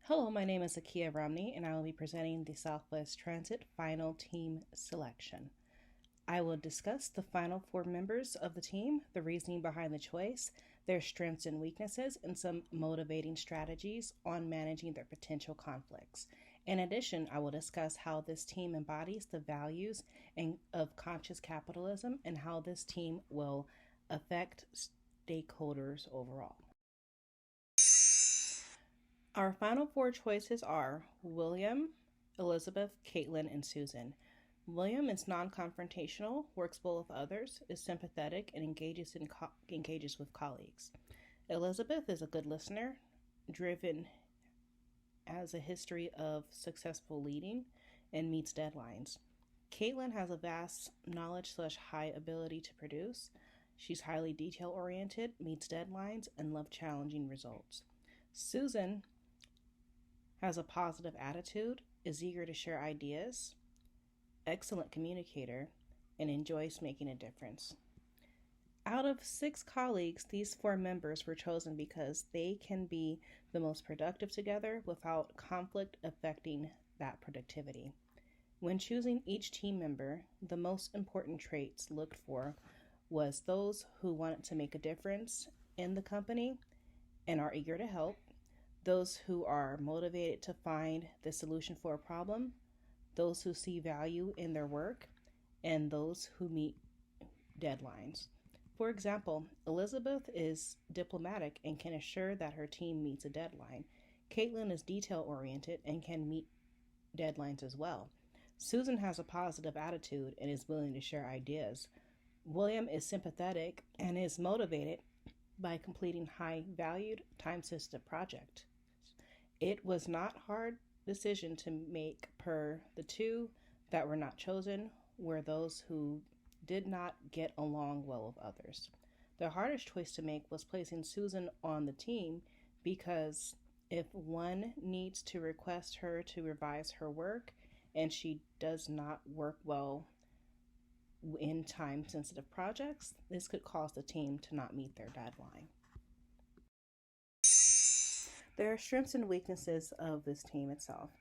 Hello, my name is Akeah Romney, and I will be presenting the Southwest Transit Final Team Selection. I will discuss the final four members of the team, the reasoning behind the choice, their strengths and weaknesses, and some motivating strategies on managing their potential conflicts. In addition, I will discuss how this team embodies the values of conscious capitalism and how this team will affect stakeholders overall. Our final four choices are William, Elizabeth, Caitlin, and Susan. William is non-confrontational, works well with others, is sympathetic, and engages with colleagues. Elizabeth is a good listener, driven, has a history of successful leading, and meets deadlines. Caitlin has a vast knowledge/high ability to produce. She's highly detail-oriented, meets deadlines, and loves challenging results. Susan has a positive attitude, is eager to share ideas, excellent communicator, and enjoys making a difference. Out of 6 colleagues, these 4 members were chosen because they can be the most productive together without conflict affecting that productivity. When choosing each team member, the most important traits looked for was those who wanted to make a difference in the company and are eager to help, those who are motivated to find the solution for a problem, those who see value in their work, and those who meet deadlines. For example, Elizabeth is diplomatic and can assure that her team meets a deadline. Caitlin is detail-oriented and can meet deadlines as well. Susan has a positive attitude and is willing to share ideas. William is sympathetic and is motivated by completing high-valued, time-sensitive projects. It was not a hard decision to make per the 2 that were not chosen were those who did not get along well with others. The hardest choice to make was placing Susan on the team because if one needs to request her to revise her work and she does not work well in time-sensitive projects, this could cause the team to not meet their deadline. There are strengths and weaknesses of this team itself.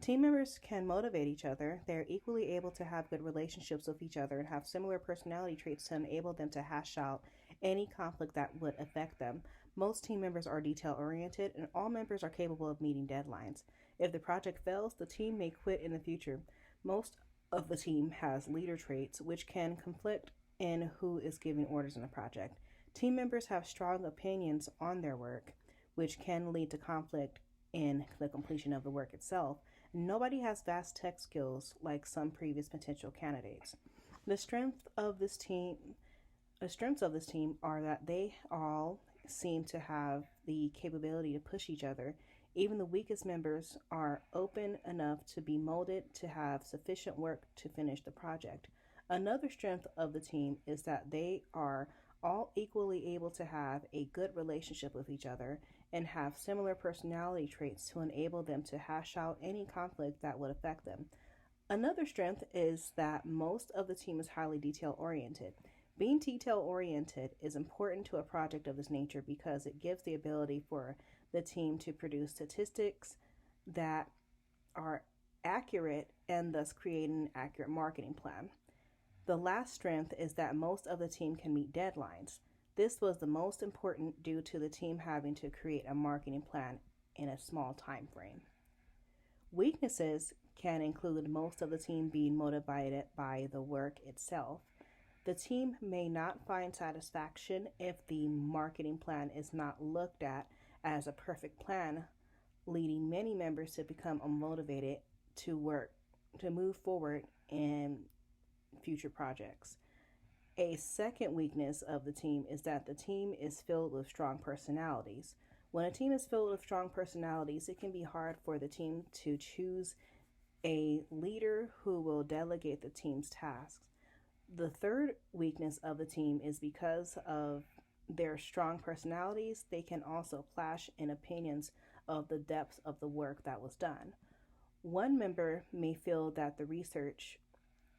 Team members can motivate each other. They're equally able to have good relationships with each other and have similar personality traits to enable them to hash out any conflict that would affect them. Most team members are detail-oriented, and all members are capable of meeting deadlines. If the project fails, the team may quit in the future. Most of the team has leader traits, which can conflict in who is giving orders in a project. Team members have strong opinions on their work, which can lead to conflict in the completion of the work itself. Nobody has vast tech skills like some previous potential candidates. The strengths of this team are that they all seem to have the capability to push each other. Even the weakest members are open enough to be molded to have sufficient work to finish the project. Another strength of the team is that they are all equally able to have a good relationship with each other and have similar personality traits to enable them to hash out any conflict that would affect them. Another strength is that most of the team is highly detail-oriented. Being detail-oriented is important to a project of this nature because it gives the ability for the team to produce statistics that are accurate and thus create an accurate marketing plan. The last strength is that most of the team can meet deadlines. This was the most important due to the team having to create a marketing plan in a small time frame. Weaknesses can include most of the team being motivated by the work itself. The team may not find satisfaction if the marketing plan is not looked at as a perfect plan, leading many members to become unmotivated to move forward in future projects. A second weakness of the team is that the team is filled with strong personalities. When a team is filled with strong personalities, it can be hard for the team to choose a leader who will delegate the team's tasks. The third weakness of the team is because of their strong personalities, they can also clash in opinions of the depth of the work that was done. One member may feel that the research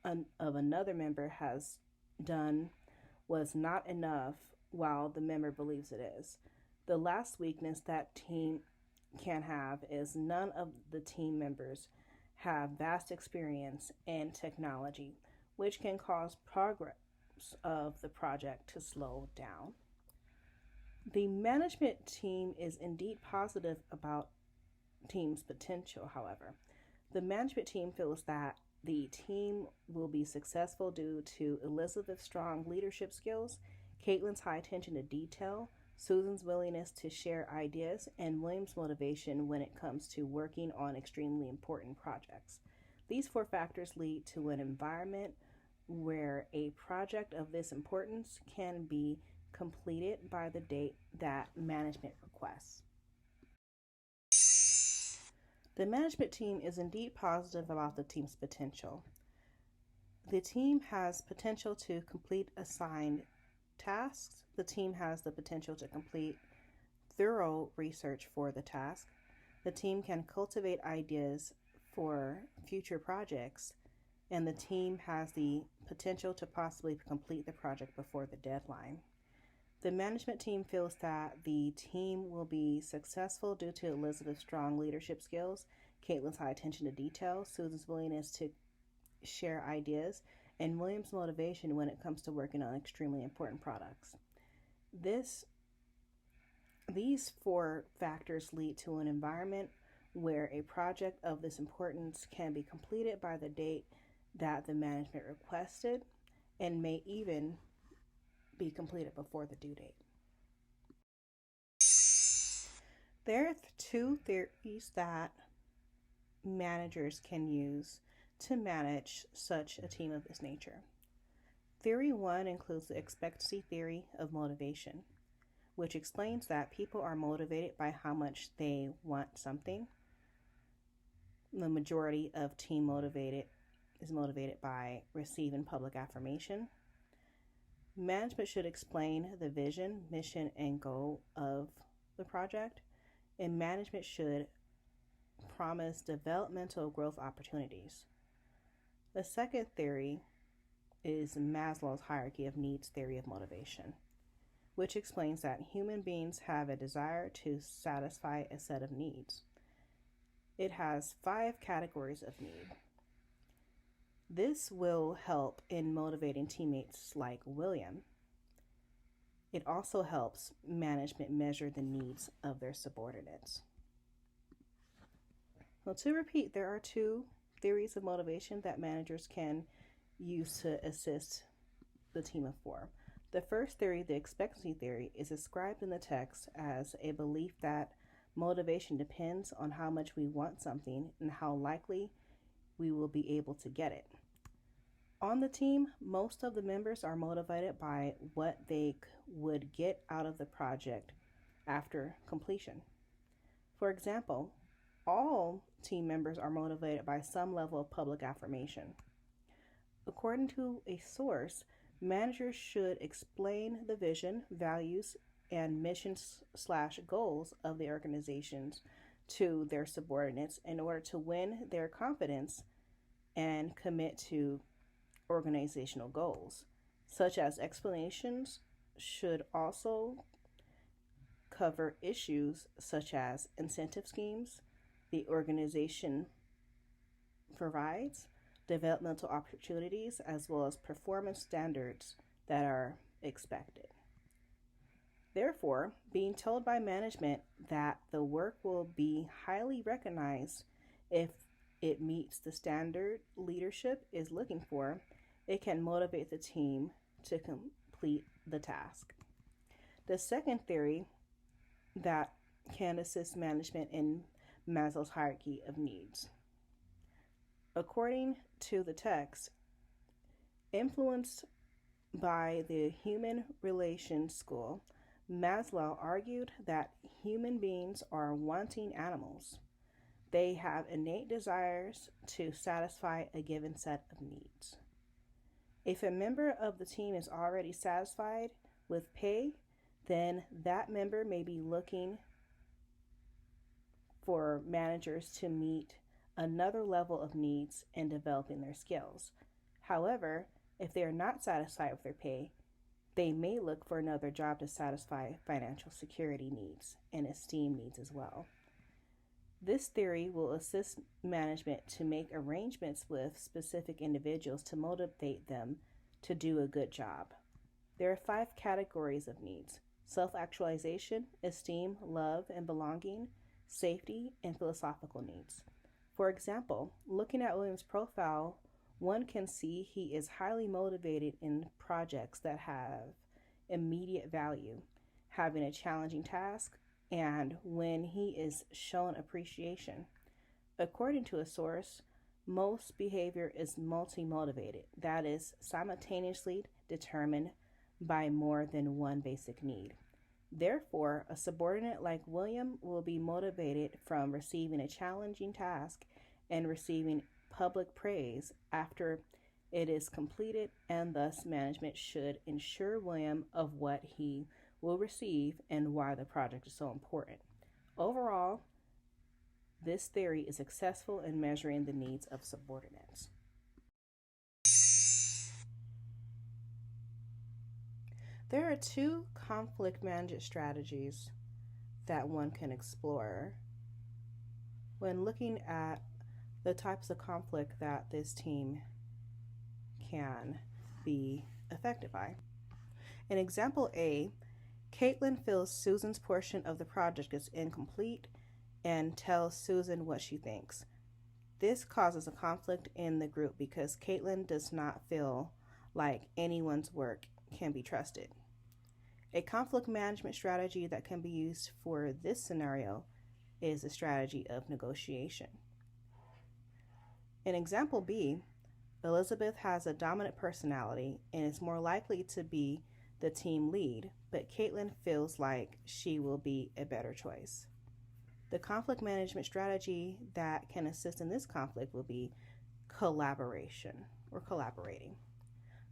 of another member has done was not enough while the member believes it is. The last weakness that team can have is none of the team members have vast experience in technology, which can cause progress of the project to slow down. The management team is indeed positive about team's potential, however. The management team feels that the team will be successful due to Elizabeth's strong leadership skills, Caitlin's high attention to detail, Susan's willingness to share ideas, and William's motivation when it comes to working on extremely important projects. These four factors lead to an environment where a project of this importance can be completed by the date that management requests. The management team is indeed positive about the team's potential. The team has potential to complete assigned tasks. The team has the potential to complete thorough research for the task. The team can cultivate ideas for future projects, and the team has the potential to possibly complete the project before the deadline. The management team feels that the team will be successful due to Elizabeth's strong leadership skills, Caitlin's high attention to detail, Susan's willingness to share ideas, and William's motivation when it comes to working on extremely important products. These four factors lead to an environment where a project of this importance can be completed by the date that the management requested and may even be completed before the due date. There are two theories that managers can use to manage such a team of this nature. Theory 1 includes the expectancy theory of motivation, which explains that people are motivated by how much they want something. The majority of team motivated is motivated by receiving public affirmation. Management should explain the vision, mission, and goal of the project, and management should promise developmental growth opportunities. The second theory is Maslow's hierarchy of needs theory of motivation, which explains that human beings have a desire to satisfy a set of needs. It has 5 categories of need. This will help in motivating teammates like William. It also helps management measure the needs of their subordinates. Well, to repeat, there are 2 theories of motivation that managers can use to assist the team of 4. The first theory, the expectancy theory, is described in the text as a belief that motivation depends on how much we want something and how likely we will be able to get it. On the team, most of the members are motivated by what they would get out of the project after completion. For example, all team members are motivated by some level of public affirmation. According to a source, managers should explain the vision, values, and missions/goals of the organizations to their subordinates in order to win their confidence and commit to organizational goals, such as explanations should also cover issues such as incentive schemes the organization provides, developmental opportunities, as well as performance standards that are expected. Therefore, being told by management that the work will be highly recognized if it meets the standard leadership is looking for, it can motivate the team to complete the task. The second theory that can assist management in Maslow's hierarchy of needs. According to the text, influenced by the Human Relations School, Maslow argued that human beings are wanting animals. They have innate desires to satisfy a given set of needs. If a member of the team is already satisfied with pay, then that member may be looking for managers to meet another level of needs in developing their skills. However, if they are not satisfied with their pay, they may look for another job to satisfy financial security needs and esteem needs as well. This theory will assist management to make arrangements with specific individuals to motivate them to do a good job. There are 5 categories of needs: self actualization, esteem, love, and belonging, safety, and philosophical needs. For example, looking at William's profile, one can see he is highly motivated in projects that have immediate value, having a challenging task, and when he is shown appreciation. According to a source, most behavior is multi-motivated, that is, simultaneously determined by more than one basic need. Therefore, a subordinate like William will be motivated from receiving a challenging task and receiving public praise after it is completed, and thus management should ensure William of what he will receive and why the project is so important. Overall, this theory is successful in measuring the needs of subordinates. There are 2 conflict management strategies that one can explore when looking at the types of conflict that this team can be affected by. In example A, Caitlin feels Susan's portion of the project is incomplete and tells Susan what she thinks. This causes a conflict in the group because Caitlin does not feel like anyone's work can be trusted. A conflict management strategy that can be used for this scenario is the strategy of negotiation. In example B, Elizabeth has a dominant personality and is more likely to be the team lead, but Caitlin feels like she will be a better choice. The conflict management strategy that can assist in this conflict will be collaboration or collaborating.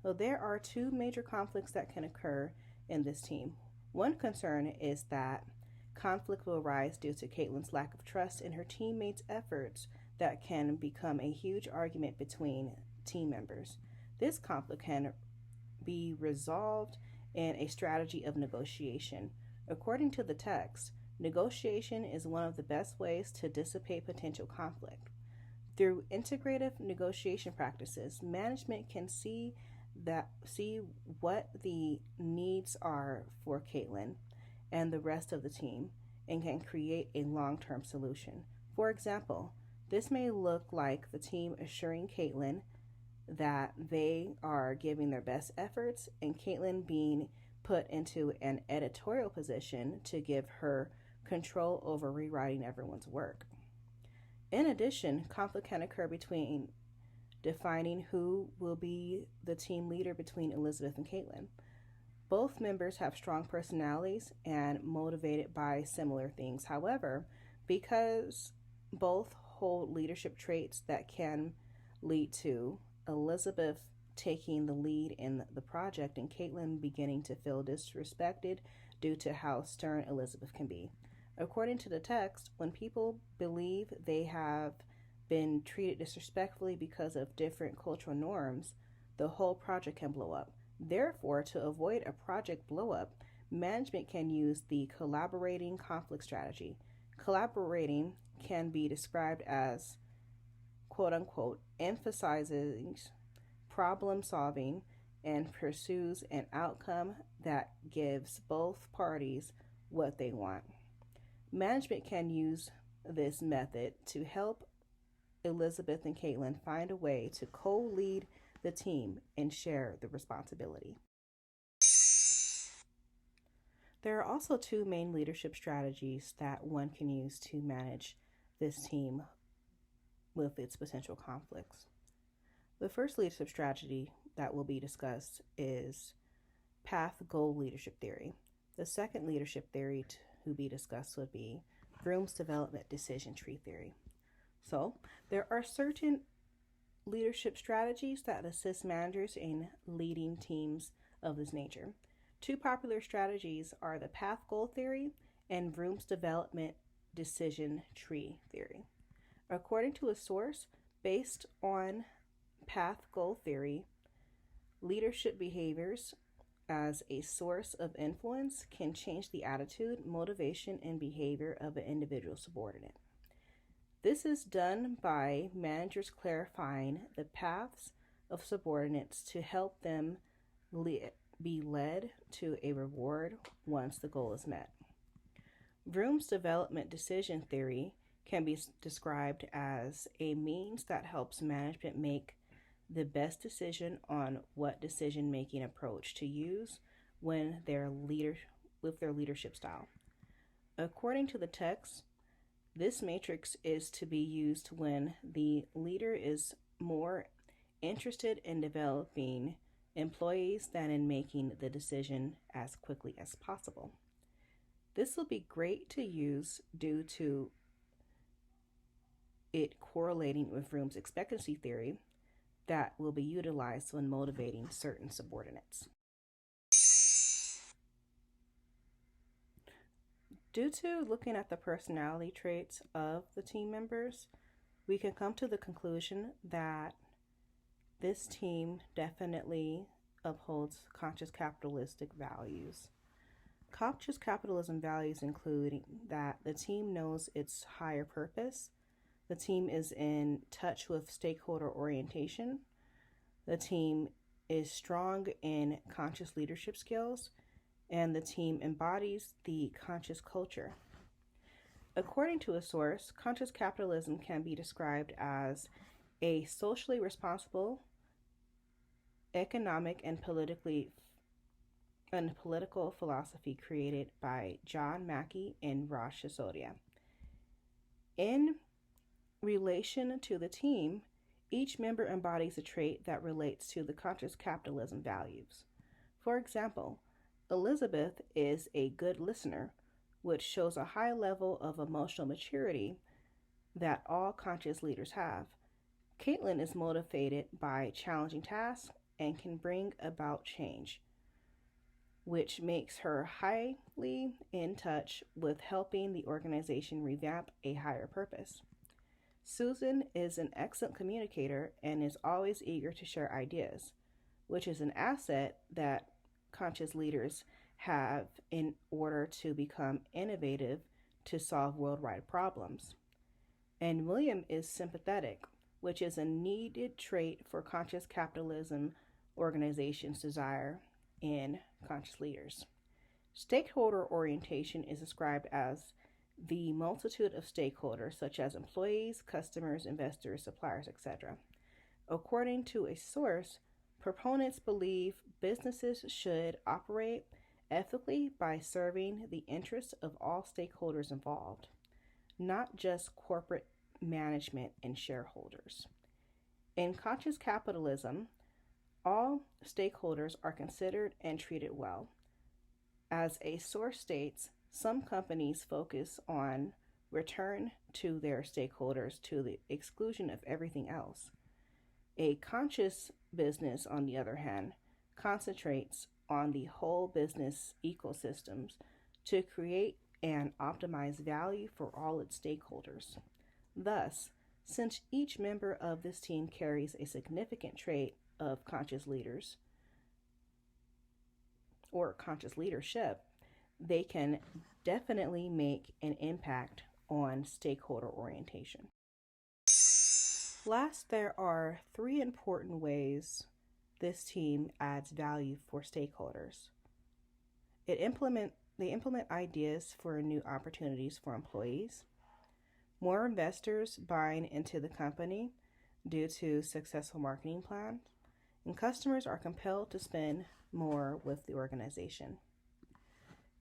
So there are 2 major conflicts that can occur in this team. One concern is that conflict will arise due to Caitlin's lack of trust in her teammates' efforts that can become a huge argument between team members. This conflict can be resolved in a strategy of negotiation. According to the text, negotiation is one of the best ways to dissipate potential conflict. Through integrative negotiation practices, management can see what the needs are for Caitlin and the rest of the team and can create a long-term solution. For example, this may look like the team assuring Caitlin that they are giving their best efforts and Caitlin being put into an editorial position to give her control over rewriting everyone's work. In addition, conflict can occur between defining who will be the team leader between Elizabeth and Caitlin. Both members have strong personalities and motivated by similar things. However, because both hold leadership traits that can lead to Elizabeth taking the lead in the project and Caitlin beginning to feel disrespected due to how stern Elizabeth can be. According to the text, when people believe they have been treated disrespectfully because of different cultural norms, the whole project can blow up. Therefore, to avoid a project blow up, management can use the collaborating conflict strategy. Collaborating can be described as, quote unquote, emphasizing problem solving and pursues an outcome that gives both parties what they want. Management can use this method to help Elizabeth and Caitlin find a way to co-lead the team and share the responsibility. There are also 2 main leadership strategies that one can use to manage this team with its potential conflicts. The first leadership strategy that will be discussed is path goal leadership theory. The second leadership theory to be discussed would be Groom's development decision tree theory. So, there are certain leadership strategies that assist managers in leading teams of this nature. 2 popular strategies are the path goal theory and Groom's development decision tree theory. According to a source, based on path goal theory, leadership behaviors as a source of influence can change the attitude, motivation, and behavior of an individual subordinate. This is done by managers clarifying the paths of subordinates to help them be led to a reward once the goal is met. Vroom's development decision theory can be described as a means that helps management make the best decision on what decision-making approach to use when with their leadership style. According to the text, this matrix is to be used when the leader is more interested in developing employees than in making the decision as quickly as possible. This will be great to use due to it correlating with Vroom's expectancy theory that will be utilized when motivating certain subordinates. Due to looking at the personality traits of the team members, we can come to the conclusion that this team definitely upholds conscious capitalistic values. Conscious capitalism values include that the team knows its higher purpose, the team is in touch with stakeholder orientation, the team is strong in conscious leadership skills, and the team embodies the conscious culture. According to a source, conscious capitalism can be described as a socially responsible, economic, and political philosophy created by John Mackey and Rosh Sisodia. In relation to the team, each member embodies a trait that relates to the conscious capitalism values. For example, Elizabeth is a good listener, which shows a high level of emotional maturity that all conscious leaders have. Caitlin is motivated by challenging tasks and can bring about change, which makes her highly in touch with helping the organization revamp a higher purpose. Susan is an excellent communicator and is always eager to share ideas, which is an asset that conscious leaders have in order to become innovative to solve worldwide problems. And William is sympathetic, which is a needed trait for conscious capitalism organizations' desire in conscious leaders. Stakeholder orientation is described as the multitude of stakeholders such as employees, customers, investors, suppliers, etc. According to a source, proponents believe businesses should operate ethically by serving the interests of all stakeholders involved, not just corporate management and shareholders. In conscious capitalism, all stakeholders are considered and treated well. As a source states, some companies focus on return to their stakeholders to the exclusion of everything else. A conscious business, on the other hand, concentrates on the whole business ecosystems to create and optimize value for all its stakeholders. Thus, since each member of this team carries a significant trait of conscious leaders or conscious leadership, they can definitely make an impact on stakeholder orientation. Last, there are 3 important ways this team adds value for stakeholders. They implement ideas for new opportunities for employees, more investors buying into the company due to successful marketing plans, and customers are compelled to spend more with the organization.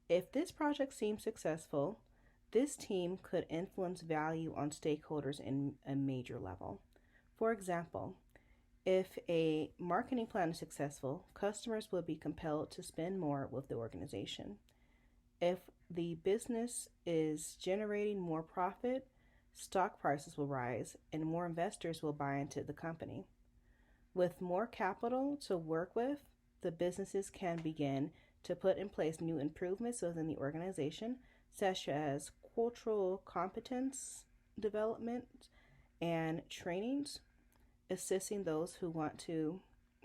If this project seems successful, this team could influence value on stakeholders in a major level. For example, if a marketing plan is successful, customers will be compelled to spend more with the organization. If the business is generating more profit, stock prices will rise and more investors will buy into the company. With more capital to work with, the businesses can begin to put in place new improvements within the organization, such as cultural competence development and trainings, assisting those who want to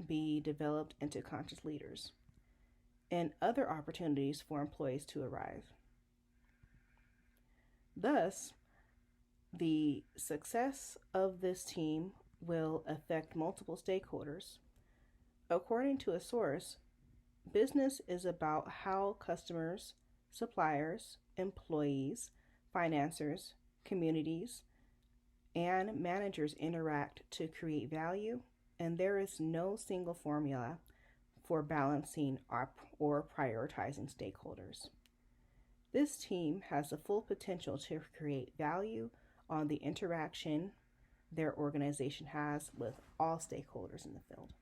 be developed into conscious leaders, and other opportunities for employees to arrive. Thus, The success of this team will affect multiple stakeholders. According to a source, business is about how customers, suppliers, employees, financiers, communities, and managers interact to create value, and there is no single formula for balancing or prioritizing stakeholders. This team has the full potential to create value on the interaction their organization has with all stakeholders in the field.